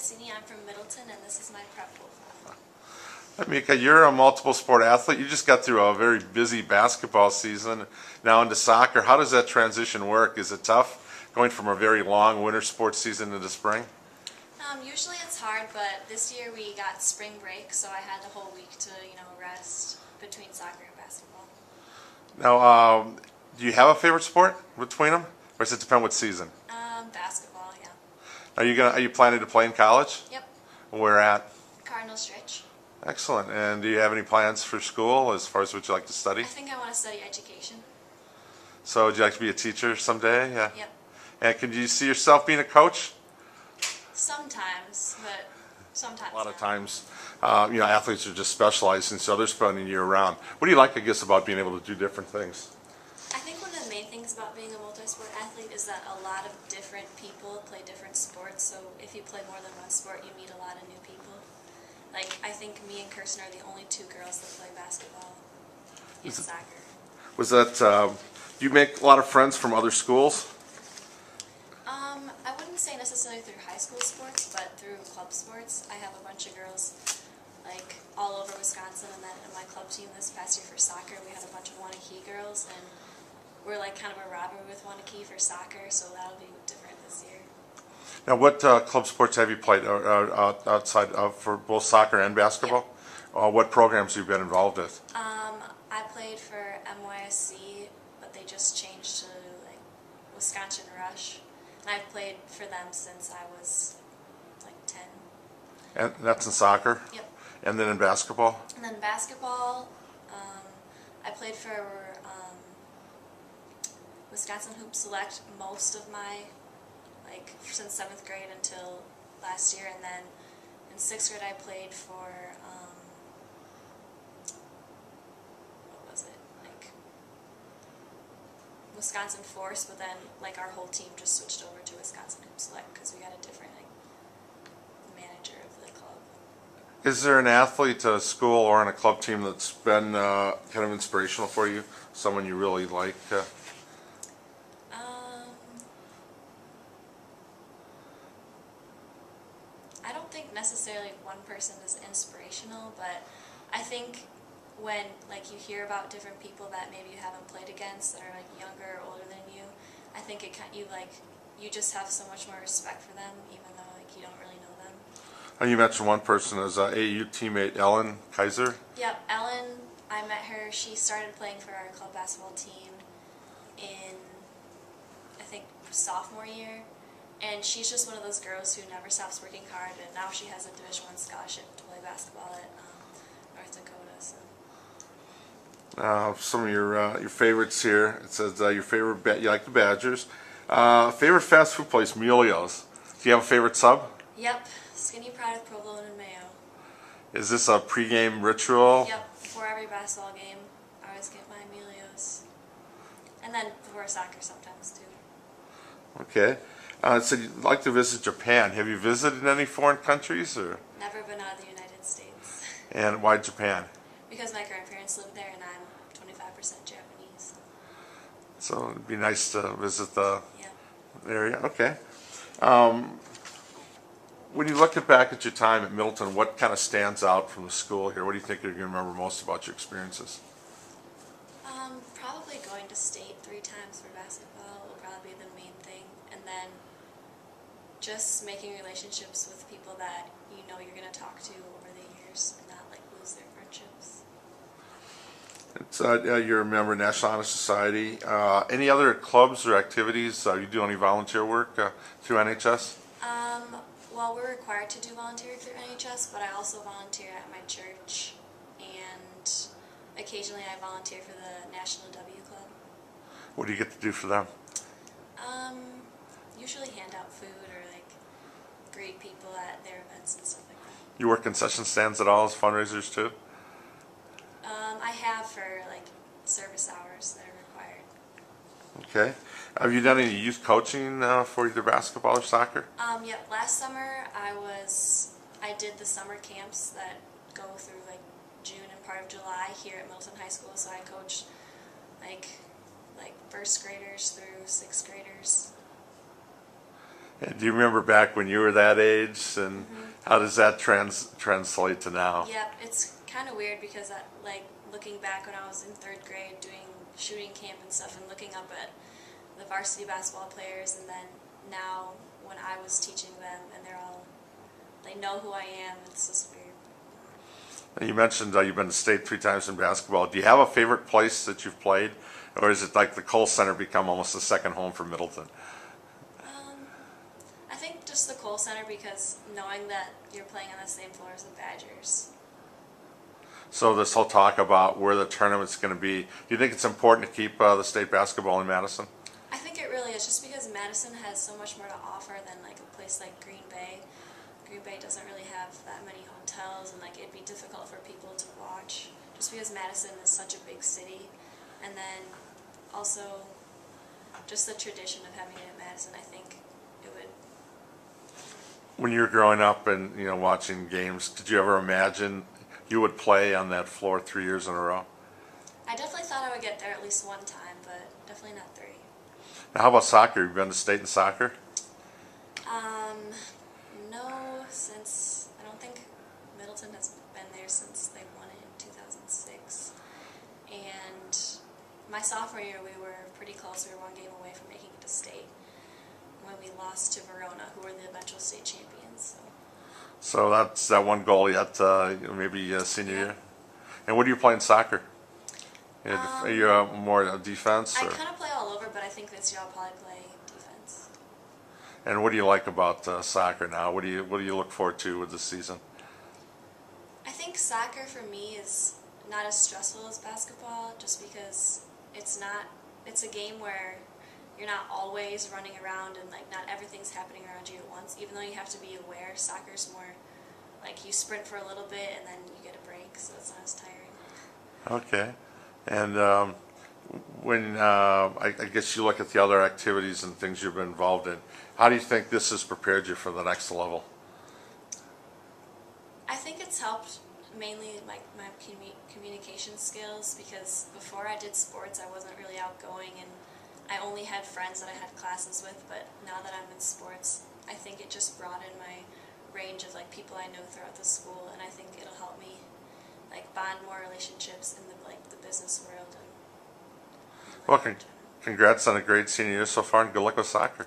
Passini. I'm from Middleton, and this is my prep profile. Hi, Mika, you're a multiple sport athlete. You just got through a very busy basketball season, now into soccer. How does that transition work? Is it tough going from a very long winter sports season into spring? Usually it's hard, but this year we got spring break, so I had the whole week to rest between soccer and basketball. Now, do you have a favorite sport between them, or does it depend what season? Basketball, yeah. Are you planning to play in college? Yep. Where at? Cardinal Stritch. Excellent. And do you have any plans for school as far as what you like to study? I think I want to study education. So would you like to be a teacher someday? Yeah. Yep. And could you see yourself being a coach? Sometimes, but sometimes A lot of not. times, athletes are just specialized, and so they're spending year round. What do you like, I guess, about being able to do different things? I think one of the main things about being a multi-sport athlete is that a lot of different people play different sports, so if you play more than one sport, you meet a lot of new people. Like, I think me and Kirsten are the only two girls that play basketball and soccer. Was that, do you make a lot of friends from other schools? I wouldn't say necessarily through high school sports, but through club sports. I have a bunch of girls, like, all over Wisconsin, and then in my club team this past year for soccer, we had a bunch of Wanakee girls, and we're like kind of a rivalry with Wanakee for soccer, so that'll be different this year. Now, what club sports have you played outside of for both soccer and basketball? Yeah. What programs have you been involved with? I played for MYSC, but they just changed to like Wisconsin Rush, and I've played for them since I was like 10. And that's in soccer? Yep. And then in basketball? And then basketball, I played for Wisconsin Hoop Select most of my, like, since 7th grade until last year, and then in 6th grade I played for, what was it, like, Wisconsin Force, but then, like, our whole team just switched over to Wisconsin Hoop Select because we had a different, like, manager of the club. Is there an athlete, a school, or on a club team that's been kind of inspirational for you? Someone you really like? I don't think necessarily one person is inspirational, but I think when like you hear about different people that maybe you haven't played against that are like younger or older than you, I think you just have so much more respect for them, even though like you don't really know them. You mentioned one person as AU teammate Ellen Kaiser. Yep, Ellen. I met her. She started playing for our club basketball team in, I think, sophomore year. And she's just one of those girls who never stops working hard, and now she has a Division I scholarship to play basketball at North Dakota. So. Some of your favorites here. It says your favorite, you like the Badgers. Favorite fast food place, Mulio's. Do you have a favorite sub? Yep, skinny fried with provolone and mayo. Is this a pregame ritual? Yep, before every basketball game, I always get my Emilio's. And then before soccer sometimes too. Okay. It said you'd like to visit Japan. Have you visited any foreign countries, or? Never been out of the United States. And why Japan? Because my grandparents live there and I'm 25% Japanese. So it'd be nice to visit the Yeah. area. Okay. When you look back at your time at Middleton, what kind of stands out from the school here? What do you think you're going to remember most about your experiences? Probably going to state 3 times for basketball will probably be the main thing, and then just making relationships with people that you know you're going to talk to over the years and not like lose their friendships. It's, you're a member of National Honor Society. Any other clubs or activities? You do any volunteer work through NHS? Well, we're required to do volunteer through NHS, but I also volunteer at my church, and occasionally I volunteer for the National W Club. What do you get to do for them? Usually hand out food or like greet people at their events and stuff like that. You work concession stands at all as fundraisers too? I have for like service hours that are required. Okay. Have you done any youth coaching for either basketball or soccer? Yep. Last summer I did the summer camps that go through like June and part of July here at Middleton High School. So I coached like first graders through 6th graders. And do you remember back when you were that age, and how does that translate to now? Yep, it's kind of weird because like looking back when I was in third grade doing shooting camp and stuff and looking up at the varsity basketball players, and then now when I was teaching them and they know who I am, it's just weird. And you mentioned you've been to state 3 times in basketball. Do you have a favorite place that you've played, or is it like the Cole Center become almost a second home for Middleton? I think just the Cole Center, because knowing that you're playing on the same floor as the Badgers. So this whole talk about where the tournament's going to be, do you think it's important to keep the state basketball in Madison? I think it really is, just because Madison has so much more to offer than like a place like Green Bay. Green Bay doesn't really have that many hotels, and like it'd be difficult for people to watch just because Madison is such a big city. And then also just the tradition of having it in Madison, I think it would. When you were growing up and watching games, did you ever imagine you would play on that floor 3 years in a row? I definitely thought I would get there at least one time, but definitely not 3. Now, how about soccer? Have you been to state in soccer? No, since I don't think Middleton has been there since they won it in 2006. And my sophomore year, we were pretty close. We were one game away from making it to state when we lost to Verona, who were the eventual state champions. So that's that one goal yet, maybe senior year. And what do you play in soccer? Are you more defense? I Or? kind of play all over, but I think this year I'll probably play defense. And what do you like about soccer now? What do you look forward to with this season? I think soccer for me is not as stressful as basketball, just because it's a game where you're not always running around and like not everything's happening around you at once. Even though you have to be aware, soccer's more like you sprint for a little bit and then you get a break, so it's not as tiring. Okay. And when I guess you look at the other activities and things you've been involved in, how do you think this has prepared you for the next level? I think it's helped mainly like my communication skills, because before I did sports I wasn't really outgoing and I only had friends that I had classes with, but now that I'm in sports, I think it just broadened my range of like people I know throughout the school, and I think it'll help me like bond more relationships in the business world. Well, congrats on a great senior year so far, and good luck with soccer.